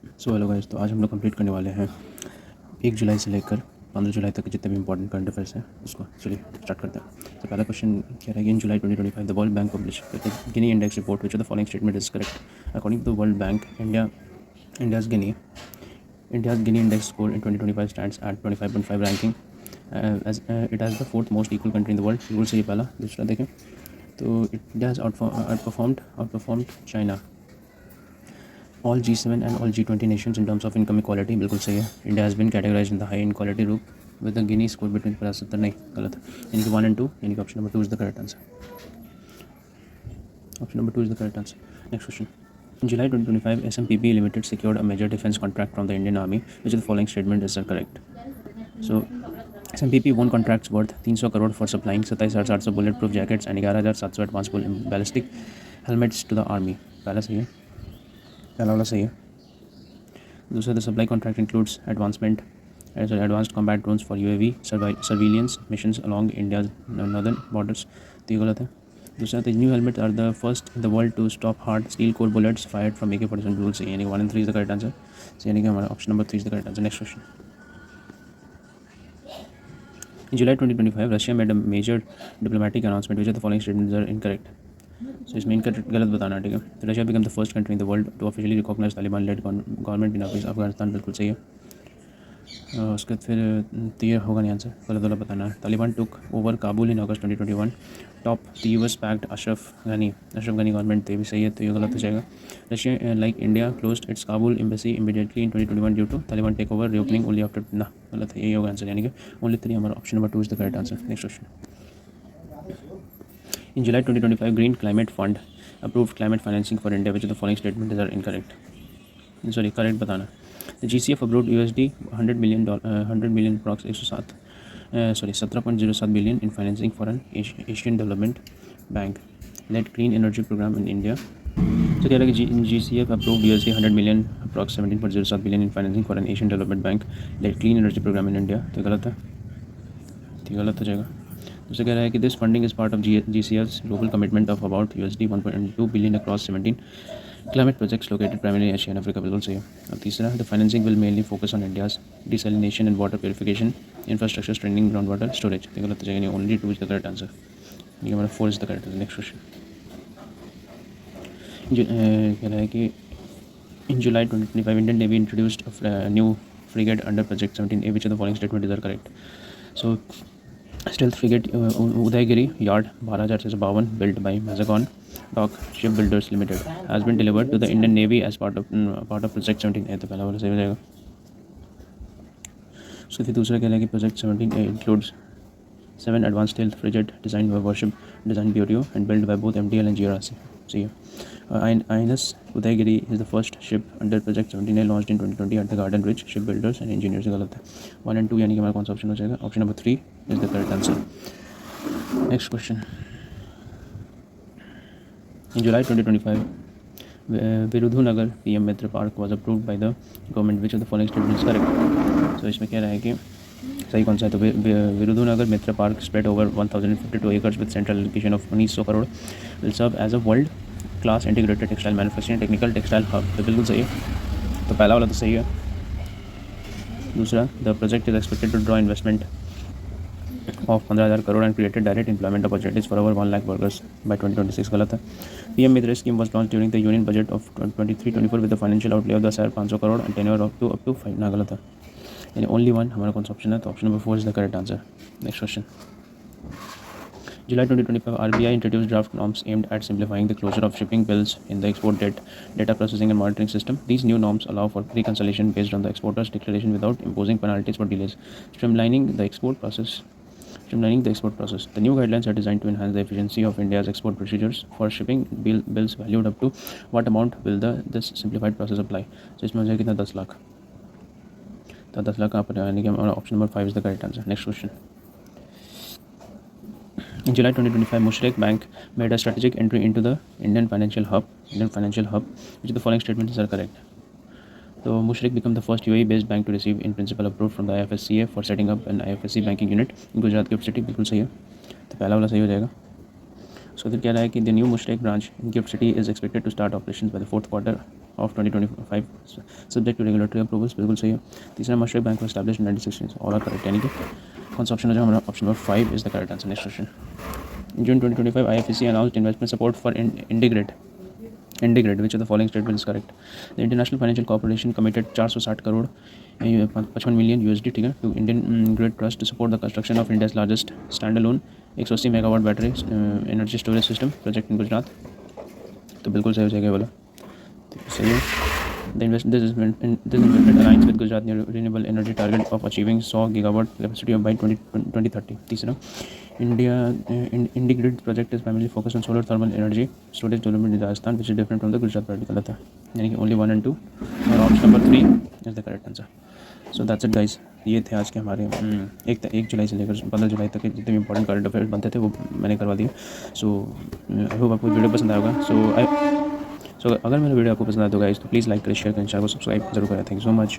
So hello guys, तो आज हम लोग कंप्लीट करने वाले हैं 1 जुलाई से लेकर 15 जुलाई तक के जितने भी इंपॉर्टेंट करंट अफेयर्स हैं उसको। चलिए स्टार्ट करते हैं। तो पहला क्वेश्चन कह रहा है कि in July 2025 the world bank publish Gini index report which the following statement is correct. According to the world bank, India's Gini index score in 2025 stands at 25.5 ranking as it has the fourth most equal country in the world. बिल्कुल सही पहला। दूसरा देखें तो India has outperformed China, all G7 and all G20 nations in terms of income equality। बिल्कुल सही है। India has been categorised in the high inequality group with the Guinea score between 50-70। नहीं, गलत है। यानी कि 1 and 2, यानी कि option number 2 is the correct answer. Option number 2 is the correct answer. Next question. In July 2025, SMPP Limited secured a major defense contract from the Indian Army, which the following statement is correct. So, SMPP won contracts worth 300 crore for supplying 27,800 bulletproof jackets and 11,700 advanced ballistic helmets to the army। पहला सही है, पहला वाला सही है। दूसरा, the supply contract includes advanced combat drones for UAV surveillance missions along India's northern borders। तो ये गलत है। दूसरा, the new helmets are the first in the world to stop hard steel core bullets fired from AK-47 बिल्कुल सही है। यानी कि 1 and 3 is the correct answer। So यानी कि हमारा option number 3 is the correct answer। Next question. In July 2025, Russia made a major diplomatic announcement which of the following statements are incorrect। So इसमें incorrect गलत बताना है, ठीक है। Russia become the first country in the world to officially recognise Taliban led government in Afghanistan. बिल्कुल सही है। उसके बाद फिर तो ये होगा नहीं आंसर, गलत वाला बताना है। Taliban took over Kabul in August 2021 toppled the US backed Ashraf Ghani government. तो ये भी सही है, तो ये गलत हो जाएगा। Russia like India closed its Kabul embassy immediately in 2021 due to Taliban take over reopening only after. ना, गलत है, यही होगा आंसर। यानी कि ओनली 3, हमारा option number 2 is the correct answer. Next question. In July 2025, Green Climate Fund approved climate financing for India, which of the following statements are incorrect? Sorry, correct बताना। The GCF approved USD 100 million approx 17.07 billion in financing for an Asian Development Bank led green energy program in India। तो कह रहा है कि GCF approved USD 100 million approx 17.07 billion in financing for an Asian Development Bank led clean energy program in India। तो गलत है, तो गलत हो जाएगा। दूसरा कह रहा है कि this funding is part of GCF's global commitment of about USD 1.2 billion across 17 climate projects located primary Asia and Africa. बिल्कुल सही है। और तीसरा, the financing will mainly focus on India's desalination and water purification infrastructure strengthening ground water storage. तो गलत हो जाएगा, only 2 is the correct answer. ये हमारा 4 is the correct answer. Next question. कह रहा है कि in July 2025 Indian navy introduced new frigate under project 17A, which of the following statement is are correct. So Stealth frigate Udaygiri Yard 12652 built by Mazagon Dock Shipbuilders Limited has been delivered to the Indian Navy as part of Project 17A। तो पहला वाला सही हो जाएगा। उसके फिर दूसरा कह रहा है कि Project 17A includes 7 advanced stealth frigate designed by Warship Design Bureau and built by both MDL and GRC। सही है। INS Udaygiri is the first ship under Project 17A launched in 2020 at the Garden Ridge Shipbuilders and Engineers। गलत है। 1 and 2 यानी कि हमारा कौन सा option हो जाएगा? Option number 3 is the correct answer. Next question. In July 2025, Virudhunagar PM Mitra Park was approved by the government, which of the following statement is correct? So इसमें कह रहा है कि सही कौन सा है? तो विरुधुनगर मित्र park spread over 1052 acres with central allocation of 1900 crore will serve as a world class integrated textile manufacturing technical textile hub। तो बिल्कुल सही है। तो पहला वाला तो सही है। दूसरा, the project is expected to draw investment of 15,000 crore and created direct employment opportunities for over 1 lakh workers by 2026। गलत है। PM Mitra scheme was launched during the union budget of 23-24 with the financial outlay of the 500 crore and tenure up to 5। ना, गलत है। यानी only 1 हमारा कौन सा option है? तो option number 4 is the correct answer. Next question. July 2025, RBI introduced draft norms aimed at simplifying the closure of shipping bills in the export data processing and monitoring system। These new norms allow for reconciliation based on the exporter's declaration without imposing penalties for delays, streamlining the export process. The new guidelines are designed to enhance the efficiency of India's export procedures for shipping bills valued up to what amount will this simplified process apply? So इसमें हो जाएगा कितना? 10 लाख। तो 10 लाख कहाँ पर है? यानी कि हमारा option number 5 is the correct answer. Next question. In July 2025, Mushrek Bank made a strategic entry into the Indian financial hub, which of the following statements are correct? So Mushrek became the first UAE-based bank to receive in principle approval from the IFSCA for setting up an IFSC banking unit in Gujarat Gift City। बिल्कुल सही है। तो पहला वाला सही हो जाएगा। उसको फिर कह रहा है कि the new Mushrek branch in Gift City is expected to start operations by the fourth quarter of 2025 subject to regulatory approvals, बिल्कुल सही है। तीसरा, Mashreq bank was established in 1960, all are correct, यानी कि कौन सा ऑप्शन है जो हमारा option number 5 is the correct answer. Next question, in June 2025 IFSC announced investment support for IndiGrid, which of the following statement is correct? The International Financial Corporation committed 460 crore 55 million USD, ठीक है, to Indian Grid Trust to support the construction of India's largest standalone 180 megawatt battery energy storage system project in Gujarat. तो बिल्कुल सही हो जाएगा वाला, तो सही है। This investment aligns with Gujarat renewable energy target of achieving 100 gigawatt capacity by 2030. तीसरा, IndiGrid project is primarily focused on solar thermal energy storage development in Rajasthan, which is different from the Gujarat project। गलत है, यानी कि only 1 and 2 और option number 3 is the correct answer। So that's it guys, ये थे आज के हमारे 1 जुलाई से लेकर 15 जुलाई तक के जितने भी इंपॉर्टेंट करंट अफेयर्स बनते थे वो मैंने करवा दिए। सो आई होप आपको वीडियो पसंद आएगा। सो अगर मेरा वीडियो आपको पसंद आया तो गाइस तो प्लीज़ लाइक करें, शेयर करें, चैनल को सब्सक्राइब जरूर करें। Thank you so much.